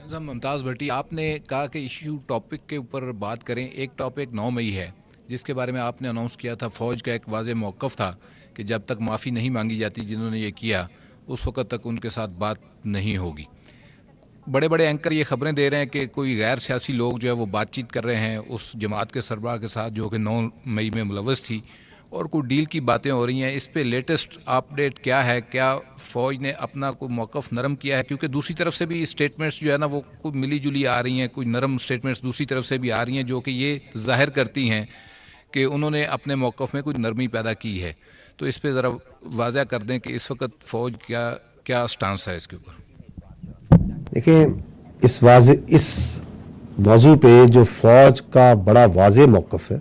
صاحب ممتاز بھٹی، آپ نے کہا کہ ایشو ٹاپک کے اوپر بات کریں. ایک ٹاپک 9 مئی ہے جس کے بارے میں آپ نے اناؤنس کیا تھا. فوج کا ایک واضح موقف تھا کہ جب تک معافی نہیں مانگی جاتی جنہوں نے یہ کیا اس وقت تک ان کے ساتھ بات نہیں ہوگی. بڑے بڑے اینکر یہ خبریں دے رہے ہیں کہ کوئی غیر سیاسی لوگ جو ہے وہ بات چیت کر رہے ہیں اس جماعت کے سربراہ کے ساتھ جو کہ 9 مئی میں ملوث تھی، اور کوئی ڈیل کی باتیں ہو رہی ہیں. اس پہ لیٹسٹ اپڈیٹ کیا ہے؟ کیا فوج نے اپنا کوئی موقف نرم کیا ہے؟ کیونکہ دوسری طرف سے بھی اسٹیٹمنٹس جو ہے نا وہ کوئی ملی جلی آ رہی ہیں، کوئی نرم اسٹیٹمنٹس دوسری طرف سے بھی آ رہی ہیں جو کہ یہ ظاہر کرتی ہیں کہ انہوں نے اپنے موقف میں کوئی نرمی پیدا کی ہے. تو اس پہ ذرا واضح کر دیں کہ اس وقت فوج کیا سٹانس ہے اس کے اوپر. دیکھیں، اس موضوع پہ جو فوج کا بڑا واضح موقف ہے،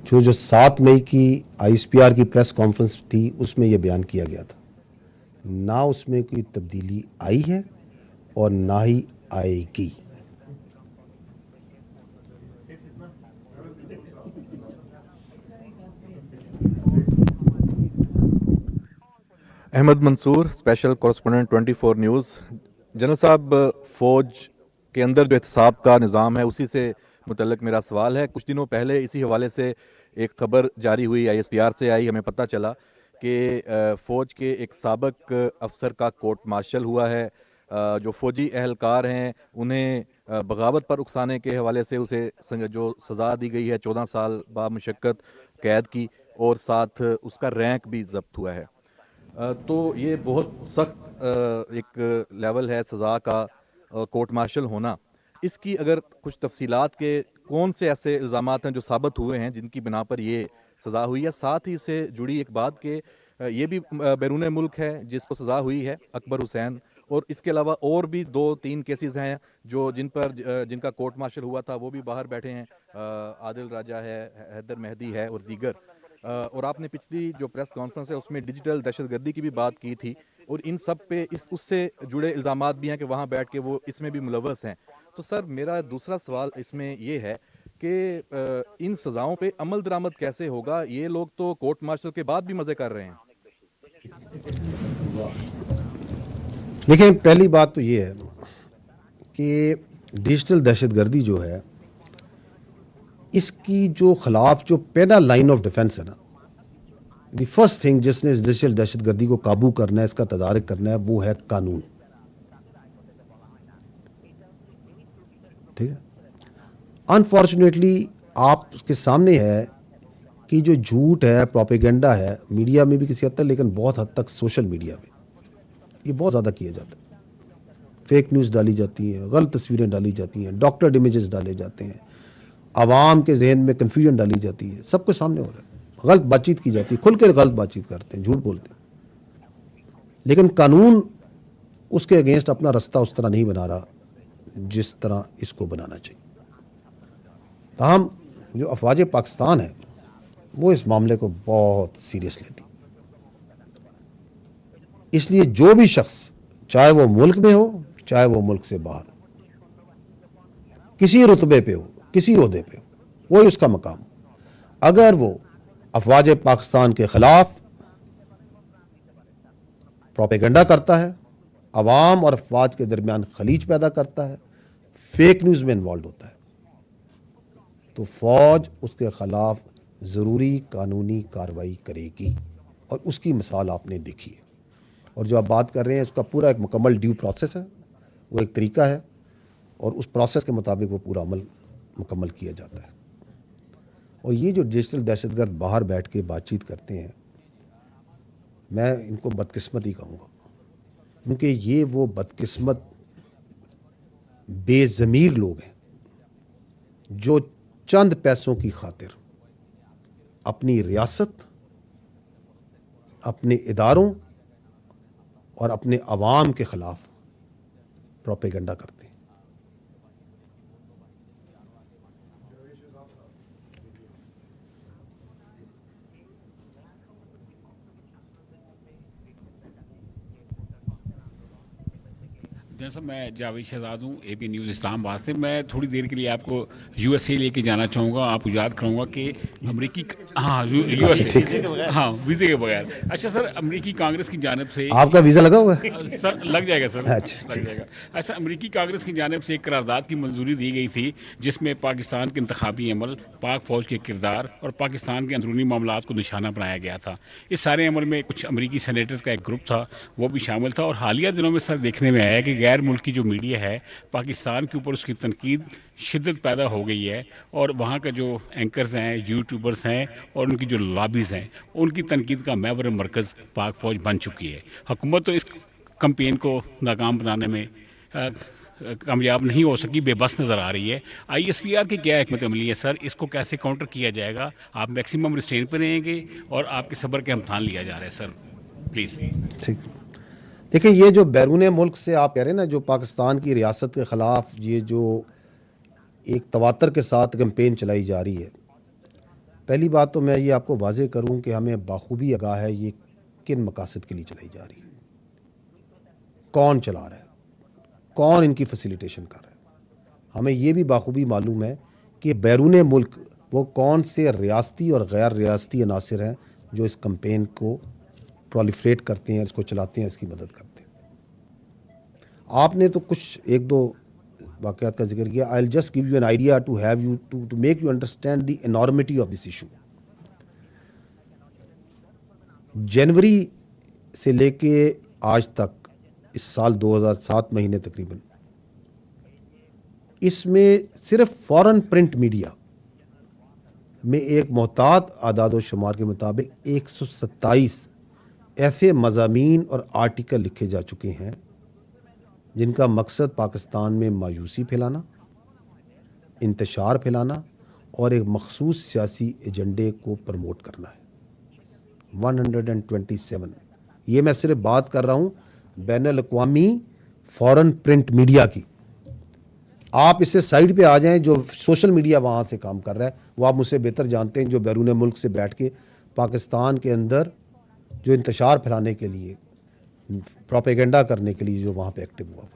جو 7 مئی کی آئی ایس پی آر کی پریس کانفرنس تھی اس میں یہ بیان کیا گیا تھا. نہ اس میں کوئی تبدیلی آئی ہے اور نہ ہی آئے گی. احمد منصور، اسپیشل کورسپونڈنٹ 24 نیوز. جنرل صاحب، فوج کے اندر جو احتساب کا نظام ہے اسی سے متعلق میرا سوال ہے. کچھ دنوں پہلے اسی حوالے سے ایک خبر جاری ہوئی، آئی ایس پی آر سے آئی. ہمیں پتہ چلا کہ فوج کے ایک سابق افسر کا کورٹ مارشل ہوا ہے. جو فوجی اہلکار ہیں انہیں بغاوت پر اکسانے کے حوالے سے اسے جو سزا دی گئی ہے 14 سال بامشقت قید کی، اور ساتھ اس کا رینک بھی ضبط ہوا ہے. تو یہ بہت سخت ایک لیول ہے سزا کا، کورٹ مارشل ہونا. اس کی اگر کچھ تفصیلات کے کون سے ایسے الزامات ہیں جو ثابت ہوئے ہیں جن کی بنا پر یہ سزا ہوئی ہے؟ ساتھ ہی سے جڑی ایک بات کہ یہ بھی بیرون ملک ہے جس کو سزا ہوئی ہے، اکبر حسین، اور اس کے علاوہ اور بھی 2-3 کیسز ہیں جن کا کورٹ مارشل ہوا تھا، وہ بھی باہر بیٹھے ہیں. عادل راجہ ہے، حیدر مہدی ہے اور دیگر. اور آپ نے پچھلی جو پریس کانفرنس ہے اس میں ڈیجیٹل دہشت گردی کی بھی بات کی تھی، اور ان سب پہ اس سے جڑے الزامات بھی ہیں کہ وہاں بیٹھ کے وہ اس میں بھی ملوث ہیں. تو سر، میرا دوسرا سوال اس میں یہ ہے کہ ان سزاؤں پہ عمل درآمد کیسے ہوگا؟ یہ لوگ تو کورٹ مارشل کے بعد بھی مزے کر رہے ہیں. دیکھیں، پہلی بات تو یہ ہے کہ ڈیجیٹل دہشت گردی جو ہے اس کی جو خلاف جو پہلا لائن آف ڈیفنس ہے نا، دی فرسٹ تھنگ جس نے اس ڈیجیٹل دہشت گردی کو قابو کرنا ہے، اس کا تدارک کرنا ہے، وہ ہے قانون. ٹھیک ہے. انفارچونیٹلی آپ کے سامنے ہے کہ جو جھوٹ ہے، پروپیگنڈا ہے، میڈیا میں بھی کسی حد تک، لیکن بہت حد تک سوشل میڈیا میں یہ بہت زیادہ کیا جاتا ہے. فیک نیوز ڈالی جاتی ہیں، غلط تصویریں ڈالی جاتی ہیں، ڈاکٹرڈ امیجز ڈالے جاتے ہیں، عوام کے ذہن میں کنفیوژن ڈالی جاتی ہے. سب کے سامنے ہو رہا ہے، غلط بات چیت کی جاتی ہے، کھل کے غلط بات چیت کرتے ہیں، جھوٹ بولتے ہیں. لیکن قانون اس کے اگینسٹ اپنا رستہ اس طرح نہیں بنا رہا جس طرح اس کو بنانا چاہیے. تاہم جو افواج پاکستان ہے وہ اس معاملے کو بہت سیریس لیتی. اس لیے جو بھی شخص، چاہے وہ ملک میں ہو چاہے وہ ملک سے باہر ہو، کسی رتبے پہ ہو، کسی عہدے پہ ہو، کوئی اس کا مقام ہو، اگر وہ افواج پاکستان کے خلاف پروپیگنڈا کرتا ہے، عوام اور افواج کے درمیان خلیج پیدا کرتا ہے، فیک نیوز میں انوالو ہوتا ہے، تو فوج اس کے خلاف ضروری قانونی کارروائی کرے گی. اور اس کی مثال آپ نے دیکھی ہے. اور جو آپ بات کر رہے ہیں اس کا پورا ایک مکمل ڈیو پروسیس ہے، وہ ایک طریقہ ہے، اور اس پروسیس کے مطابق وہ پورا عمل مکمل کیا جاتا ہے. اور یہ جو ڈیجیٹل دہشت گرد باہر بیٹھ کے بات چیت کرتے ہیں، میں ان کو بدقسمت ہی کہوں گا، کیونکہ یہ وہ بدقسمت بے ضمیر لوگ ہیں جو چند پیسوں کی خاطر اپنی ریاست، اپنے اداروں اور اپنے عوام کے خلاف پروپیگنڈا کرتے ہیں. जैसा मैं जावेद शहजाद हूँ एपी न्यूज़ इस्लामाबाद से। मैं थोड़ी देर के लिए आपको यूएसए लेके जाना चाहूँगा। आप याद कराऊँगा कि अमेरिकी हाँ यूएसए हाँ वीज़े के बगैर। अच्छा सर, अमेरिकी कांग्रेस की जानिब से आपका वीज़ा लगा हुआ है? सर लग जाएगा सर, अच्छा, लग जाएगा। अच्छा, अमेरिकी कांग्रेस की जानिब से एक करारदाद की मंजूरी दी गई थी जिसमें पाकिस्तान के इंतखाबी अमल, पाक फ़ौज के किरदार और पाकिस्तान के अंदरूनी मामलात को निशाना बनाया गया था। इस सारे अमल में कुछ अमेरिकी सेनेटर्स का एक ग्रुप था, वो भी शामिल था। और हालिया दिनों में सर देखने में आया कि गैर मुल्की जो मीडिया है पाकिस्तान के ऊपर उसकी तनकीद शिद्दत पैदा हो गई है, और वहाँ का जो एंकर्स हैं, यूट्यूबर्स हैं और उनकी जो लॉबीज़ हैं, उनकी तनकीद का महवर मरकज़ पाक फ़ौज बन चुकी है। हुकूमत तो इस कैंपेन को नाकाम बनाने में कामयाब नहीं हो सकी, बेबस नज़र आ रही है। ISPR की क्या हिकमत अमली है सर, इसको कैसे काउंटर किया जाएगा? आप मैक्सिमम रिस्ट्रेंट पर रहेंगे और आपके सब्र के इम्तहान लिया जा रहा है सर, प्लीज़। ठीक, देखिए ये जो बैरून मुल्क से आप कह रहे हैं ना, जो पाकिस्तान की रियासत के ख़िलाफ़ ये जो एक तवातर के साथ कैंपेन चलाई जा रही है, पहली बात तो मैं ये आपको वाज़ेह करूं कि हमें बाखूबी आगाह है ये किन मकासद के लिए चलाई जा रही है, कौन चला रहा है, कौन इनकी फैसिलिटेशन कर रहा है। हमें ये भी बाखूबी मालूम है कि बैरून मुल्क वो कौन से रियासती और गैर रियासती अनासिर हैं जो इस कैंपेन को प्रोलिफरेट करते हैं, इसको चलाते हैं, इसकी मदद करते हैं। आपने तो कुछ एक दो वाक़यात का जिक्र किया। I will just give you an idea to have you to make you understand the enormity of this issue. जनवरी से लेके आज तक, इस साल 2007 महीने तकरीबन, इसमें सिर्फ फॉरेन प्रिंट मीडिया में एक मोहतात आदाद शुमार के मुताबिक 127 ऐसे मज़ामीन और आर्टिकल लिखे जा चुके हैं जिनका मकसद पाकिस्तान में मायूसी फैलाना, इंतशार फैलाना और एक मखसूस सियासी एजेंडे को प्रमोट करना है। 127। ये मैं सिर्फ बात कर रहा हूँ बैनुल अक़वामी फ़ॉरेन प्रिंट मीडिया की। आप इससे साइड पे आ जाएं, जो सोशल मीडिया वहाँ से काम कर रहा है वो आप मुझसे बेहतर जानते हैं, जो बैरून मुल्क से बैठ के पाकिस्तान के अंदर जो इंतशार फैलाने के लिए, प्रोपेगेंडा करने के लिए जो वहाँ पे एक्टिव हुआ है।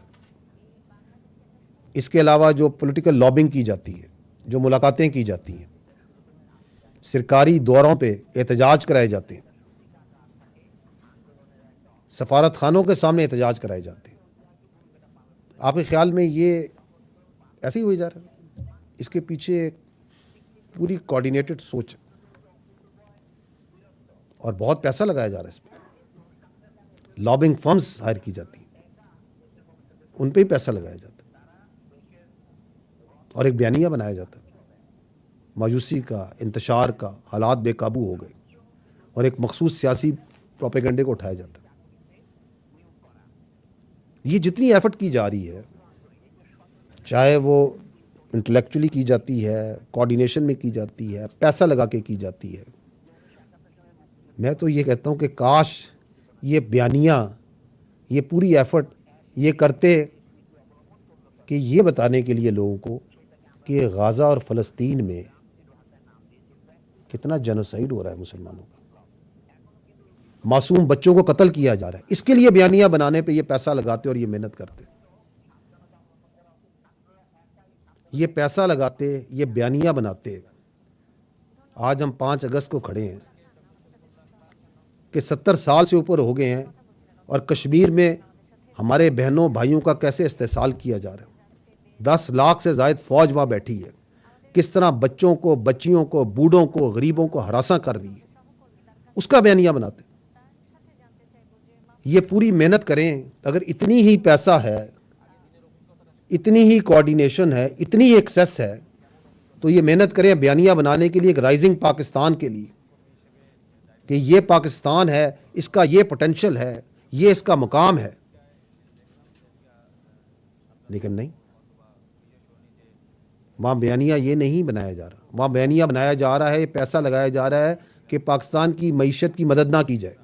इसके अलावा जो पॉलिटिकल लॉबिंग की जाती है, जो मुलाकातें की जाती हैं, सरकारी दौरों पे एहतजाज कराए जाते हैं, सफारत खानों के सामने एहतजाज कराए जाते हैं, आपके ख्याल में ये ऐसे ही हो जा रहा है? इसके पीछे पूरी कोऑर्डिनेटेड सोच है और बहुत पैसा लगाया जा रहा है इसमें। लॉबिंग फर्म्स हायर की जाती हैं, उन पे ही पैसा लगाया जाता है और एक बयानिया बनाया जाता है मायूसी का, इंतशार का, हालात बेकाबू हो गए, और एक मखसूस सियासी प्रोपेगेंडे को उठाया जाता है। ये जितनी एफर्ट की जा रही है, चाहे वो इंटेलेक्चुअली की जाती है, कोऑर्डिनेशन में की जाती है, पैसा लगा के की जाती है, मैं तो ये कहता हूँ कि काश ये बयानिया, ये पूरी एफर्ट ये करते कि ये बताने के लिए लोगों को कि गाज़ा और फ़लस्तीन में कितना जेनोसाइड हो रहा है, मुसलमानों का, मासूम बच्चों को कत्ल किया जा रहा है, इसके लिए बयानिया बनाने पे ये पैसा लगाते और ये मेहनत करते, ये पैसा लगाते, ये बयानिया बनाते। आज हम 5 अगस्त को खड़े हैं कि 70 साल से ऊपर हो गए हैं और कश्मीर में हमारे बहनों भाइयों का कैसे इस्तेसाल किया जा रहा है। 10 लाख से ज़ायद फ़ौज वहाँ बैठी है, किस तरह बच्चों को, बच्चियों को, बूढ़ों को, गरीबों को हरासा कर रही है, उसका बयानिया बनाते। ये पूरी मेहनत करें, अगर इतनी ही पैसा है, इतनी ही कोऑर्डिनेशन है, इतनी ही एक्सेस है, तो ये मेहनत करें बयानिया बनाने के लिए, एक राइजिंग पाकिस्तान के लिए, कि ये पाकिस्तान है, इसका ये पोटेंशियल है, ये इसका मुकाम है। लेकिन नहीं, वहाँ बयानिया ये नहीं बनाया जा रहा। वहाँ बयानिया बनाया जा रहा है, पैसा लगाया जा रहा है कि पाकिस्तान की मईशत की मदद ना की जाए।